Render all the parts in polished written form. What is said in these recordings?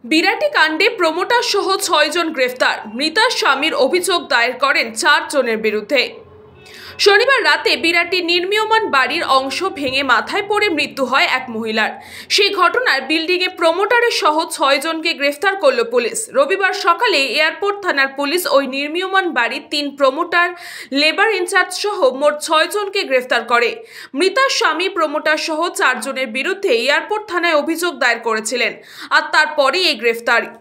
বিরাটি কাণ্ডে প্রমোটার সহ ৬ জন গ্রেফতার। মৃতার স্বামীর অভিযোগ দায়ের করেন ৪ জনের বিরুদ্ধে। শনিবার রাতে বিরাটি নির্মীয়মান বাড়ির অংশ ভেঙে মাথায় পড়ে মৃত্যু হয় এক মহিলার। সেই ঘটনার বিল্ডিংয়ে প্রমোটারের সহ ৬ জনকে গ্রেফতার করল পুলিশ। রবিবার সকালে এয়ারপোর্ট থানার পুলিশ ওই নির্মীয়মান বাড়ির ৩ প্রমোটার, লেবার ইনচার্জ সহ মোট ৬ জনকে গ্রেফতার করে। মৃতার স্বামী প্রমোটার সহ ৪ জনের বিরুদ্ধে এয়ারপোর্ট থানায় অভিযোগ দায়ের করেছিলেন, আর তারপরেই এই গ্রেফতারি।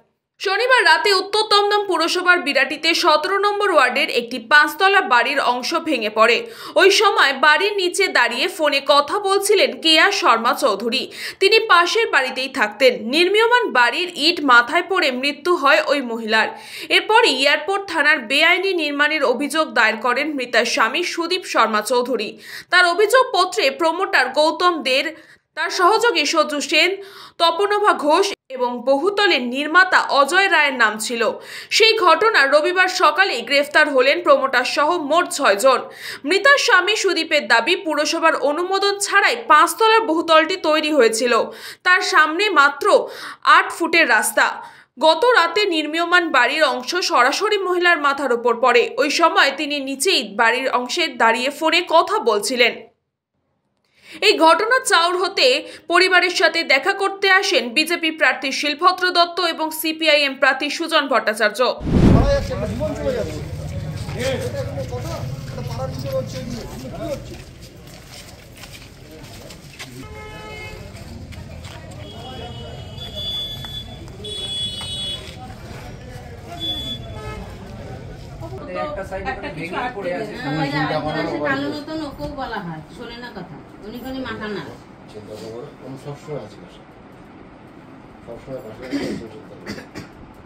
শনিবার রাতে উত্তর দমদম পুরসভার বিরাটিতে ১৭ নম্বর ওয়ার্ডের একটি ৫তলা বাড়ির অংশ ভেঙে পড়ে। ওই সময় বাড়ির নিচে দাঁড়িয়ে ফোনে কথা বলছিলেন কেয়া শর্মা চৌধুরী। তিনি পাশের বাড়িতেই থাকতেন। নির্মীয়মান বাড়ির ইট মাথায় পড়ে মৃত্যু হয় ওই মহিলার। এরপরই এয়ারপোর্ট থানার বেআইনি নির্মাণের অভিযোগ দায়ের করেন মৃতার স্বামী সুদীপ শর্মা চৌধুরী। তার অভিযোগপত্রে প্রমোটার গৌতম দের, তার সহযোগী সজ্জু সেন, তপনভা ঘোষ এবং বহুতলের নির্মাতা অজয় রায়ের নাম ছিল। সেই ঘটনার রবিবার সকালে গ্রেফতার হলেন প্রমোটার সহ মোট ৬ জন। মৃতার স্বামী সুদীপের দাবি, পুরসভার অনুমোদন ছাড়াই ৫ তলার বহুতলটি তৈরি হয়েছিল। তার সামনে মাত্র ৮ ফুটের রাস্তা। গত রাতে নির্মীয়মান বাড়ির অংশ সরাসরি মহিলার মাথার উপর পড়ে। ওই সময় তিনি নিচেই বাড়ির অংশে দাঁড়িয়ে ফোনে কথা বলছিলেন। এই ঘটনা চাউর হতে পরিবারের সাথে দেখা করতে আসেন বিজেপি প্রার্থী শিলভদ্র দত্ত এবং সিপিআইএম প্রার্থী সুজন ভট্টাচার্য।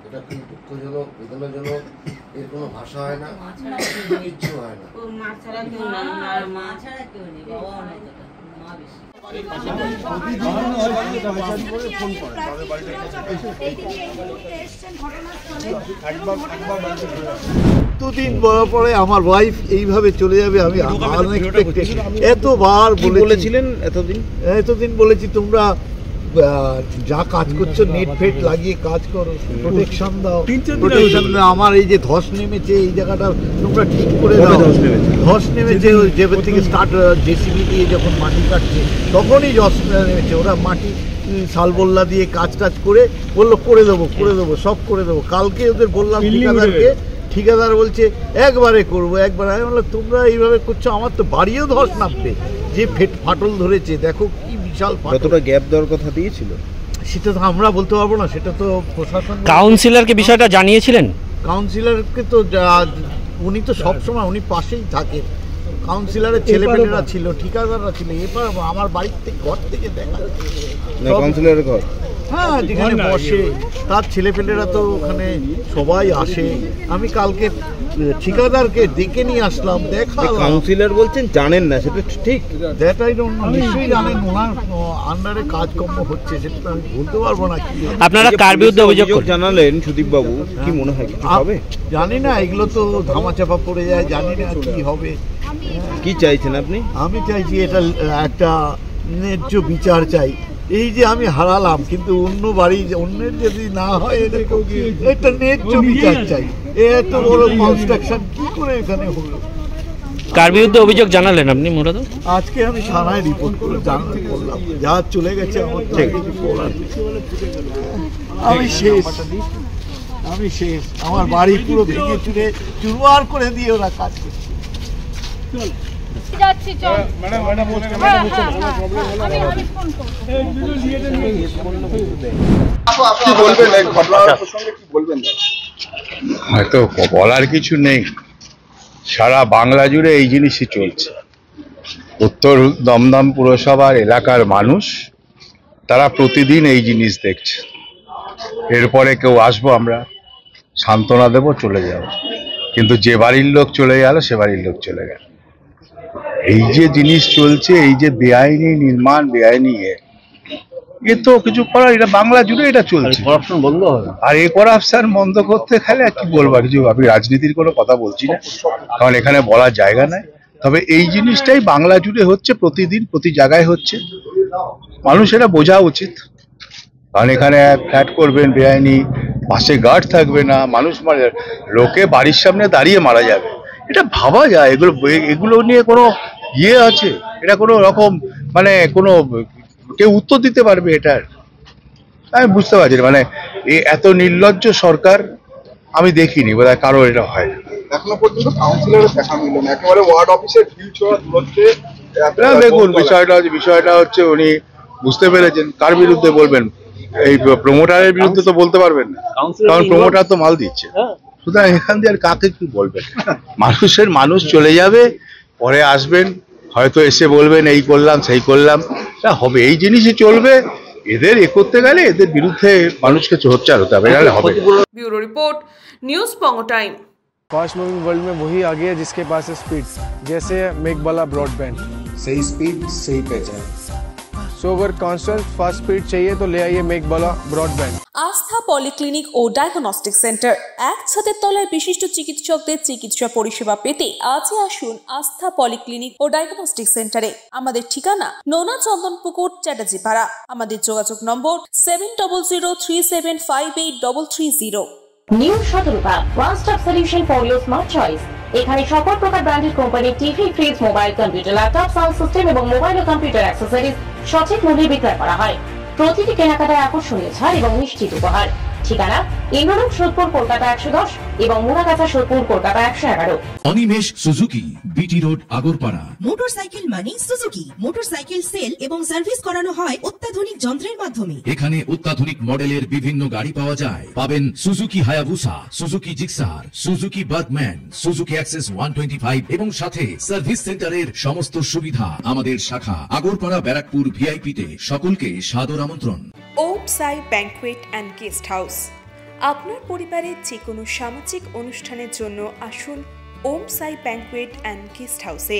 এটা খুব দুঃখজনক, বেদনাজনক। এর কোনো ভাষা হয় না, ইচ্ছে হয় না। দুদিন পরে আমার ওয়াইফ এইভাবে চলে যাবে আমি এতবার বলেছিলেন। এতদিন বলেছি তোমরা যা কাজ করছো নেট ফেট লাগিয়ে কাজ করো, প্রোটেকশন দাও। আমার এই যে ধস নেমেছে এই জায়গাটা তোমরা ঠিক করে দাও। ধস নেমেছে ওই যে থেকে স্টার্ট জেসিবি দিয়ে যখন মাটি কাটছে তখনই ধস নেমেছে। ওরা মাটি শালবল্লা দিয়ে কাজ করে বললো করে দেবো সব করে দেবো। কালকে ওদের বললাম ঠিকাদারকে, ঠিকাদার বলছে একবারে করবো একবার। আমি বললাম তোমরা এইভাবে করছো, আমার তো বাড়িও ধস নামবে, যে ফাটল ধরেছে দেখো কি বিশাল। কতটা গ্যাপ দেওয়ার কথা দিয়েছিল সেটা তো আমরা বলতে পারবো না, সেটা তো প্রশাসন। কাউন্সিলরকে বিষয়টা জানিয়েছিলেন? কাউন্সিলরকে তো উনি তো সবসময় উনি পাশেই থাকে। কাউন্সিলরের ছেলেপেলেরা ছিল, ঠিকাদাররা ছিল। এবার আমার বাড়ির থেকে ঘর থেকে দেখা কাউন্সিলরের ঘর, হ্যাঁ যেখানে বসে তার ছেলেপেলেরা তো ওখানে সবাই আসে। আমি কালকে ঠিকাদারকে ডেকে নিয়ে আসলাম, দেখালাম। কাউন্সিলর বলছেন জানেন না, সেটা ঠিক? দেখাই নিশ্চয়ই জানেন, ওনার আন্ডারে কাজকর্ম হচ্ছে, সেটা আমি বলতে পারবো না। কি আপনারা কার বিরুদ্ধে অভিযোগ জানালেন সুদীপ বাবু, কি মনে হয় কিছু হবে? জানি না, এগুলো তো ধামাচাপা পড়ে যায়, জানি না কি হবে। কি চাইছেন আপনি? আমি চাইছি এটা একটা ন্যায্য বিচার চাই। এই যে আমি হারালাম, কিন্তু অন্য বাড়ি অন্যের যদি না হয় একটা ন্যায্য বিচার চাই। এত বড় কনস্ট্রাকশন কি করে এখানে হলো? কার বিরুদ্ধে অভিযোগ জানালেন আপনি মুরাদ? আজকে আমি থানায় রিপোর্ট করে জানাতে বললাম, যা চলে গেছে আমার থেকে আমি শেষ। আমার বাড়ি পুরো ভেঙে চুরে চুরমার করে দিয়ে ওরা কাজ করছে। হয়তো বলার কিছু নেই, সারা বাংলা জুড়ে এই জিনিসই চলছে। উত্তর দমদম পুরসভার এলাকার মানুষ তারা প্রতিদিন এই জিনিস দেখছে। এরপরে কেউ আসবো, আমরা সান্ত্বনা দেব, চলে যাব। কিন্তু যে বাড়ির লোক চলে গেল সে বাড়ির লোক চলে গেল। এই যে জিনিস চলছে, এই যে বেআইনি নির্মাণ, বেআইনি এ তো কিছু করার, এটা বাংলা জুড়ে এটা চলছে। করাপশন বন্ধ হবে, আর এই করাপশন বন্ধ করতে খেলে কি বলবো, কিছু আমি রাজনীতির কোনো কথা বলছি না, কারণ এখানে বলার জায়গা নাই। তবে এই জিনিসটাই বাংলা জুড়ে হচ্ছে, প্রতিদিন প্রতি জায়গায় হচ্ছে। মানুষ এটা বোঝা উচিত। কারণ এখানে ফ্ল্যাট করবেন বেআইনি, পাশে গার্ড থাকবে না, মানুষ মারা যাবে, লোকে বাড়ির সামনে দাঁড়িয়ে মারা যাবে। এটা ভাবা যায়? এগুলো নিয়ে কোনো ইয়ে আছে? এটা কোনো রকম মানে কোনো কেউ উত্তর দিতে পারবে এটার? আমি বুঝতে পারছি না, মানে এত নির্লজ্জ সরকার আমি দেখিনি, বোধহয় কারো এটা হয় না। এখনো পর্যন্ত কাউন্সিলরের দেখা মিলল না, একেবারে ওয়ার্ড অফিসের ঢিল ছোঁড়া দূরত্বে। দেখুন, বিষয়টা হচ্ছে উনি বুঝতে পেরেছেন। কার বিরুদ্ধে বলবেন? এই প্রমোটারের বিরুদ্ধে তো বলতে পারবেন না, কারণ প্রমোটার তো মাল দিচ্ছে। সুতরাং এখান দিয়ে আর কাকে কি বলবেন? মানুষ চলে যাবে, পরে আসবেন, হয়তো এসে বলবেন এই করলাম সেই করলাম, তা হবে। এই জিনিসই চলবে। এদের করতে গেলে এদের বিরুদ্ধে মানুষকে সোচ্চার হতে হবে, নাহলে হবে। ব্যুরো রিপোর্ট, নিউজ পঙ্গো টাইম। फास्ट मूविंग वर्ल्ड में वही आगे है जिसके पास है स्पीड, जैसे मेघबाला ब्रॉडबैंड। सही स्पीड सही पहचान। सो अगर कांस्टेंट फास्ट स्पीड चाहिए तो ले आइए मेघबाला ब्रॉडबैंड। আস্থা পলিক্লিনিক ও ডায়াগনস্টিক সেন্টার, এক ছাদের তলায় বিশিষ্ট চিকিৎসকদের চিকিৎসা পরিষেবা পেতে আজই আসুন আস্থা পলিক্লিনিক ও ডায়াগনস্টিক সেন্টারে। আমাদের ঠিকানা নোনা চন্দনপুকুর, চ্যাটার্জিপাড়া। আমাদের যোগাযোগ নম্বর 7003758330। New Shatarupa, one stop solution for your smart choice. এখানে সকল প্রকার ব্র্যান্ডেড কোম্পানির TV, fridge, mobile, computer, laptop, sound system এবং মোবাইল ও কম্পিউটার অ্যাক্সেসরিজ সঠিক মূল্যে বিক্রয় করা হয়। প্রতিটি কেনাকাটায় আকর্ষণীয় ছাড় এবং নিশ্চিত উপহার। ঠিকানা ইন্দ্রলোক, সোদপুর, কলকাতা 110 এবং Muragachha, Sodepur, Kolkata 111। Animesh Suzuki, BT road, Agarpara. Motorcycle মানে সুজুকি। মোটরসাইকেল সেল এবং সার্ভিস করানো হয় অত্যাধুনিক যন্ত্রের মাধ্যমে। এখানে অত্যাধুনিক মডেলের বিভিন্ন গাড়ি পাওয়া যায়। পাবেন Suzuki Hayabusa, Suzuki Gixxer, Suzuki Bergman, Suzuki access 125 এবং সাথে সার্ভিস সেন্টারের সমস্ত সুবিধা। আমাদের শাখা আগরপাড়া, ব্যারাকপুর ভিআইপি তে। সকলকে সাদর আমন্ত্রণ। ওম সাই ব্যাংকুয়েট অ্যান্ড গেস্ট হাউস। আপনার পরিবারের যে কোনো সামাজিক অনুষ্ঠানের জন্য আসুন ওম সাই ব্যাংকুয়েট অ্যান্ড গেস্ট হাউসে।